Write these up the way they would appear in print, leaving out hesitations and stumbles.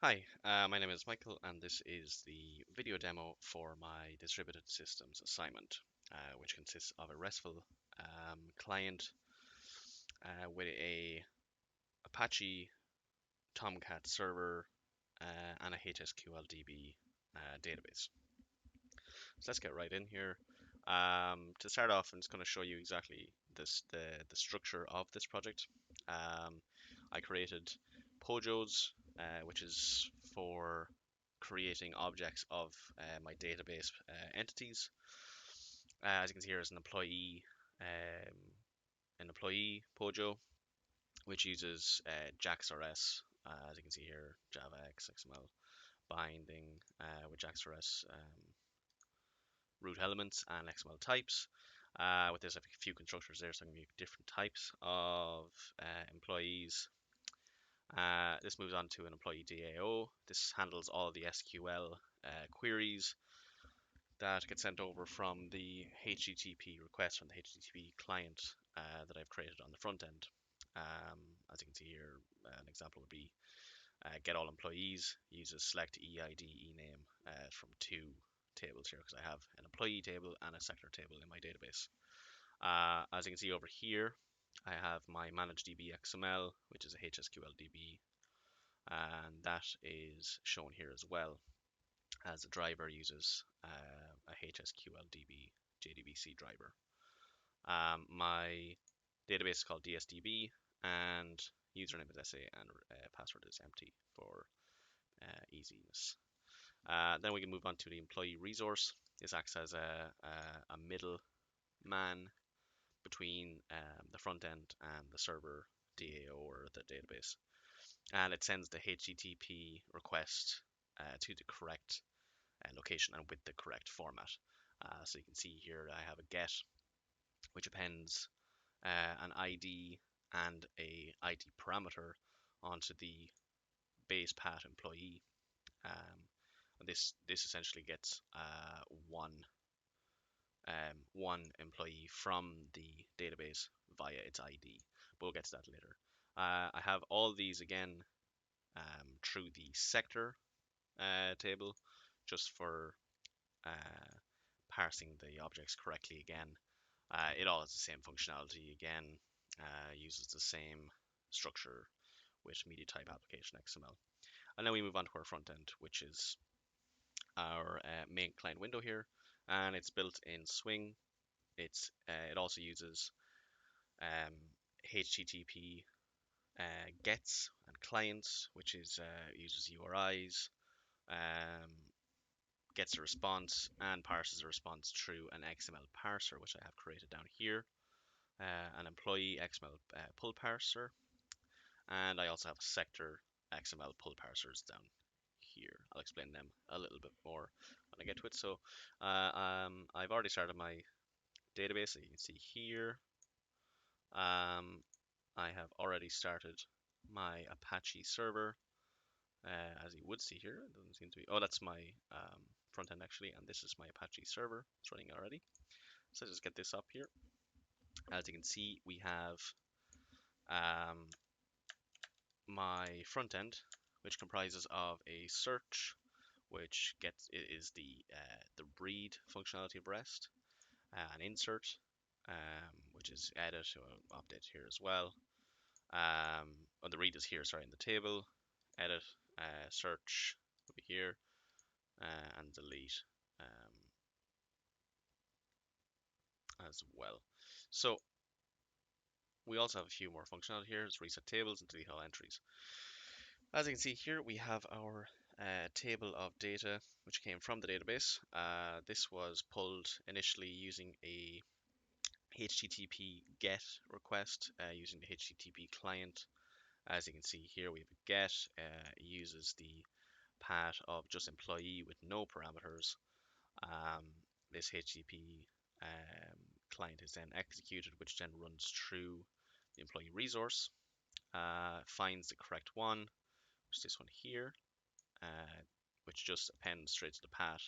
Hi, my name is Michael, and this is the video demo for my distributed systems assignment, which consists of a RESTful client with a Apache Tomcat server and a HSQL DB database. So let's get right in here. To start off, I'm just going to show you exactly the structure of this project. I created Pojos, which is for creating objects of my database entities. As you can see here, is an employee Pojo, which uses JAX-RS. As you can see here, Java XML binding with JAX-RS root elements and XML types. With there's a few constructors there, so I'm going to be different types of employees. This moves on to an employee DAO. This handles all the SQL queries that get sent over from the HTTP request from the HTTP client that I've created on the front end. As you can see here, an example would be get all employees uses select EID ename from two tables here because I have an employee table and a sector table in my database. As you can see over here, I have my manage DB XML, which is a HSQL DB, and that is shown here as well as the driver uses a HSQL DB JDBC driver. My database is called DSDB, and username is SA and password is empty for easiness. Then we can move on to the employee resource. This acts as a middle man between the front end and the server DAO or the database. And it sends the HTTP request to the correct location and with the correct format. So you can see here I have a get, which appends an ID and a ID parameter onto the base path employee. This essentially gets one employee from the database via its ID, but we'll get to that later. I have all these again through the sector table, just for parsing the objects correctly again. It all has the same functionality again, uses the same structure with media type application XML. And then we move on to our front end, which is our main client window here, and it's built in Swing. It also uses HTTP gets and clients, which is uses URIs, um, gets a response and parses a response through an XML parser, which I have created down here, an employee XML pull parser, and I also have a sector XML pull parsers down here. I'll explain them a little bit more when I get to it. So I've already started my database, so you can see here. I have already started my Apache server, as you would see here. It doesn't seem to be. Oh, that's my front end actually, and this is my Apache server. It's running already. So just get this up here. As you can see, we have um, my front end, which comprises of a search, which is the read functionality of REST, an insert, which is edit or update here as well. Oh, the read is here, sorry, in the table. Edit, search will be here, and delete as well. So we also have a few more functionality here. It's reset tables and delete all entries. As you can see here, we have our table of data which came from the database. This was pulled initially using a HTTP GET request using the HTTP client. As you can see here, we have a GET. It uses the path of just employee with no parameters. This HTTP client is then executed, which then runs through the employee resource, finds the correct one, which is this one here, which just appends straight to the path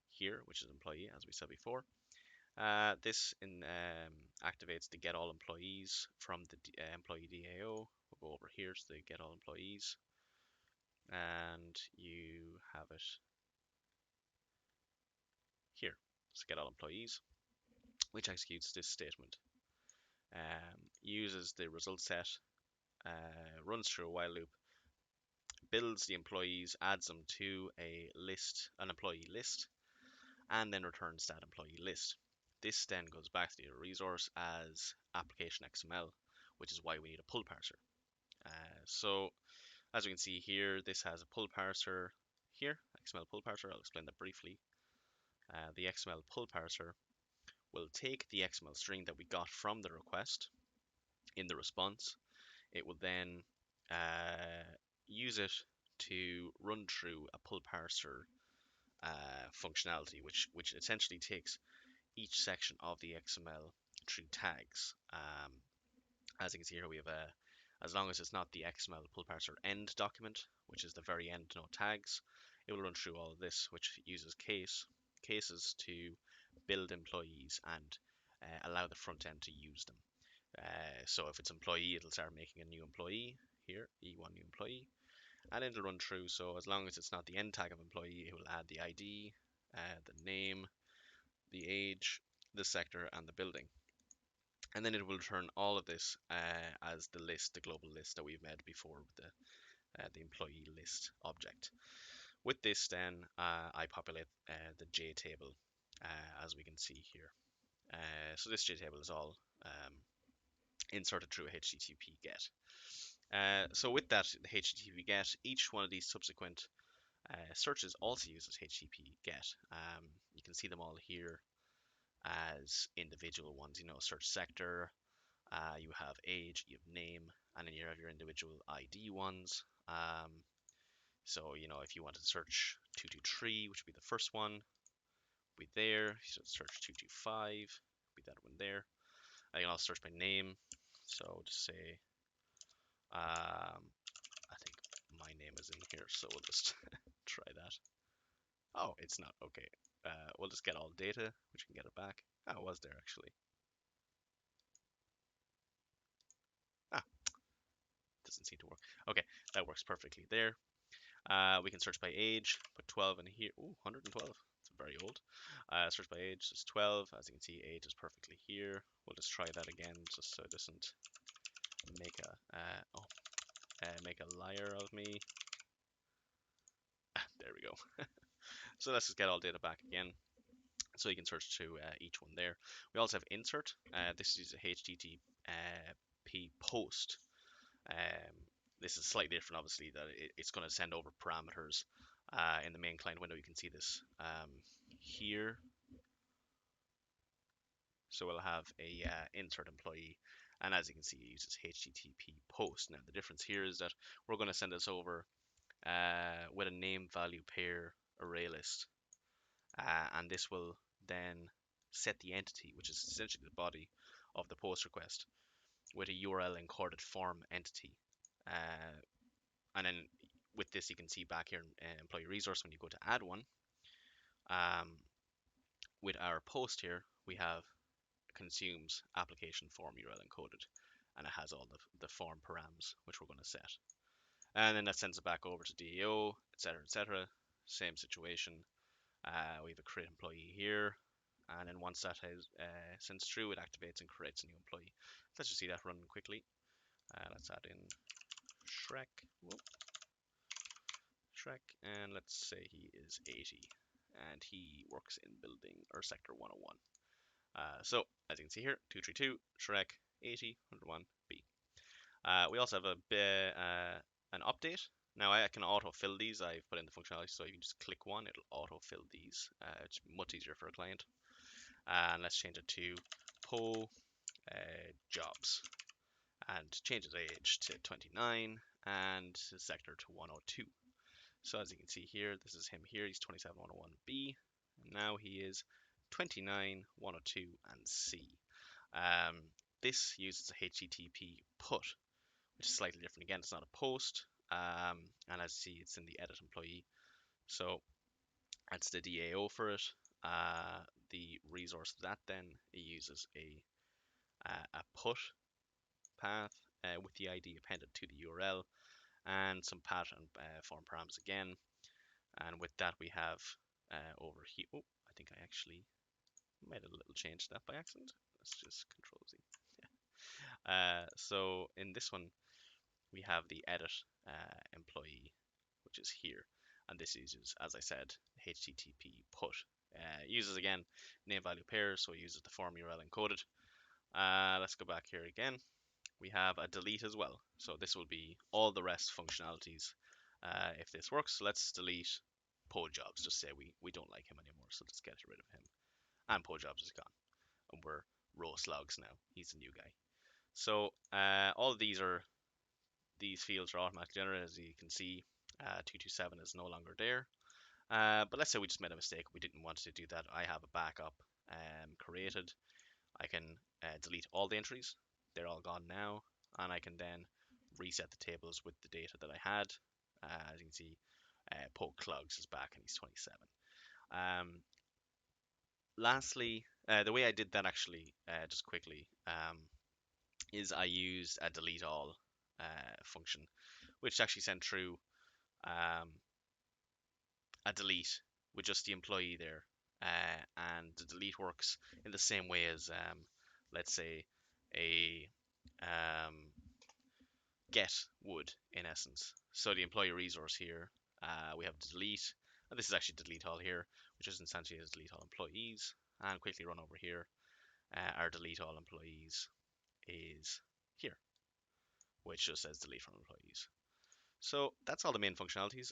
here, which is employee, as we said before. This activates the get all employees from the employee DAO. We'll go over here to the get all employees. and you have it here. So get all employees, which executes this statement. Uses the result set, runs through a while loop, builds the employees, adds them to an employee list, and then returns that employee list. This then goes back to the resource as application XML, which is why we need a pull parser. So as we can see here, this has a pull parser here, XML pull parser. I'll explain that briefly. The XML pull parser will take the XML string that we got from the request in the response. It will then use it to run through a pull parser functionality, which essentially takes each section of the XML through tags. As you can see here, we have as long as it's not the XML pull parser end document, which is the very end, no tags, it will run through all of this, which uses cases to build employees and allow the front end to use them. So if it's employee, it'll start making a new employee here, E1 new employee, and it'll run through. So as long as it's not the end tag of employee, it will add the ID, the name, the age, the sector, and the building. And then it will return all of this as the list, the global list that we've made before with the employee list object. With this then, I populate the JTable as we can see here. So this JTable is all inserted through a HTTP GET. So with that HTTP GET, each one of these subsequent searches also uses HTTP GET. You can see them all here as individual ones, search sector, you have age, you have name, and then you have your individual ID ones. So, if you want to search 223, which would be the first one, be there. If you search 225, be that one there. I can also search by name. So just say, I think my name is in here, so we'll just try that. Oh, it's not. Okay. We'll just get all data, which can get it back. Oh, it was there actually. Ah, doesn't seem to work. Okay, that works perfectly there. We can search by age, put 12 in here. Ooh, 112. It's very old. Search by age is 12. As you can see, age is perfectly here. We'll just try that again, just so it doesn't make make a liar of me. There we go. So let's just get all data back again. So you can search to each one there. We also have insert. This is a HTTP post. This is slightly different, obviously, that it's going to send over parameters in the main client window. You can see this here. So we'll have a insert employee, and as you can see, it uses HTTP post. Now the difference here is that we're going to send this over with a name value pair array list, and this will then set the entity, which is essentially the body of the post request, with a URL encoded form entity. And then with this, you can see back here in employee resource, when you go to add one, with our post here, we have consumes application form URL encoded, and it has all the form params which we're going to set. And then that sends it back over to DEO, etc., etc. Same situation. We have a create employee here, and then once that has sends through, it activates and creates a new employee. Let's just see that run quickly. Let's add in Shrek. Whoop. Shrek, and let's say he is 80, and he works in building or sector 101. So as you can see here, 232 Shrek 80 101B. We also have an update. Now I can autofill these. I've put in the functionality, so you can just click one, it'll autofill these. It's much easier for a client. And let's change it to po jobs, and change his age to 29 and his sector to 102. So as you can see here, this is him here. He's 27101B. And now he is 29, 102, and C. This uses a HTTP put, which is slightly different. Again, it's not a post. And as you see, it's in the edit employee. So that's the DAO for it. The resource of that then, it uses a put path with the ID appended to the URL. and some pattern form params again. And with that, we have over here. Oh, I think I actually made a little change to that by accident. Let's just Control Z. So in this one, we have the edit employee, which is here. And this uses, as I said, HTTP put. Uses again name value pairs, so it uses the form URL encoded. Let's go back here again. We have a delete as well. So this will be all the rest functionalities. If this works, let's delete PoJobs. Just say we don't like him anymore, so let's get rid of him. And PoJobs is gone. And we're roast logs now. He's the new guy. So all of these fields are automatically generated, as you can see. 227 is no longer there. But let's say we just made a mistake. We didn't want to do that. I have a backup created. I can delete all the entries. They're all gone now. And I can then reset the tables with the data that I had. As you can see, Poke Clugs is back and he's 27. Lastly, the way I did that actually, just quickly, is I used a delete all function, which actually sent through um, a delete with just the employee there. And the delete works in the same way as, let's say, a um, get would, in essence. So the employee resource here, we have delete, and this is actually delete all here, which is essentially as delete all employees. And quickly run over here, our delete all employees is here, which just says delete from employees. So that's all the main functionalities.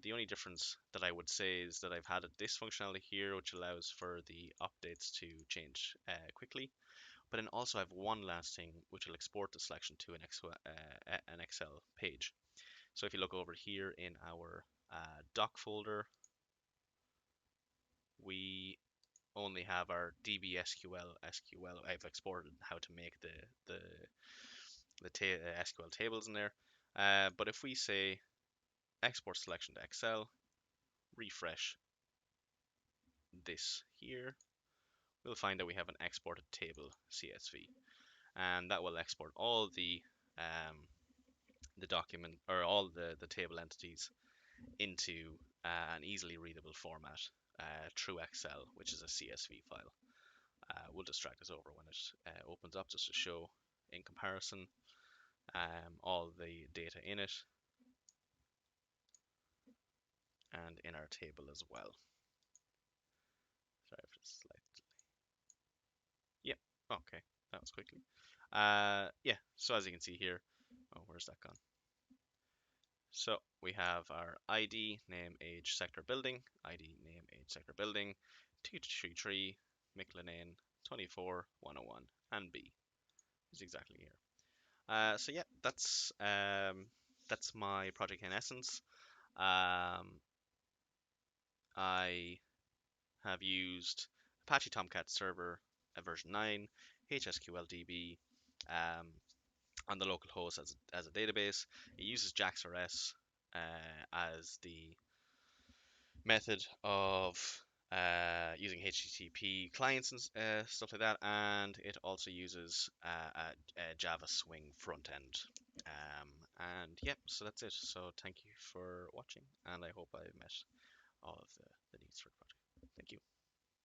The only difference that I would say is that I've added this functionality here, which allows for the updates to change quickly. But then also I have one last thing, which will export the selection to an Excel page. So if you look over here in our doc folder, we only have our DBSQL SQL. I've exported how to make the SQL tables in there. But if we say export selection to Excel, refresh this here, we'll find that we have an exported table CSV, and that will export all the document or all the table entities into an easily readable format through Excel, which is a CSV file. We'll just drag this over when it opens up just to show in comparison all the data in it and in our table as well. Sorry for the slight. Yep. Okay, that was quickly. Yeah. So as you can see here, oh, where's that gone? So we have our ID, name, age, sector, building, ID, name, age, sector, building, 2233, McLenane, 24, 101, and B is exactly here. So yeah, that's my project in essence. Um, I have used Apache Tomcat server version 9, HSQL DB on the local host as a database. It uses JAX-RS as the method of using HTTP clients and stuff like that, and it also uses a Java Swing front end. And yeah, so that's it. So thank you for watching, and I hope I met all of the needs for the project. Thank you.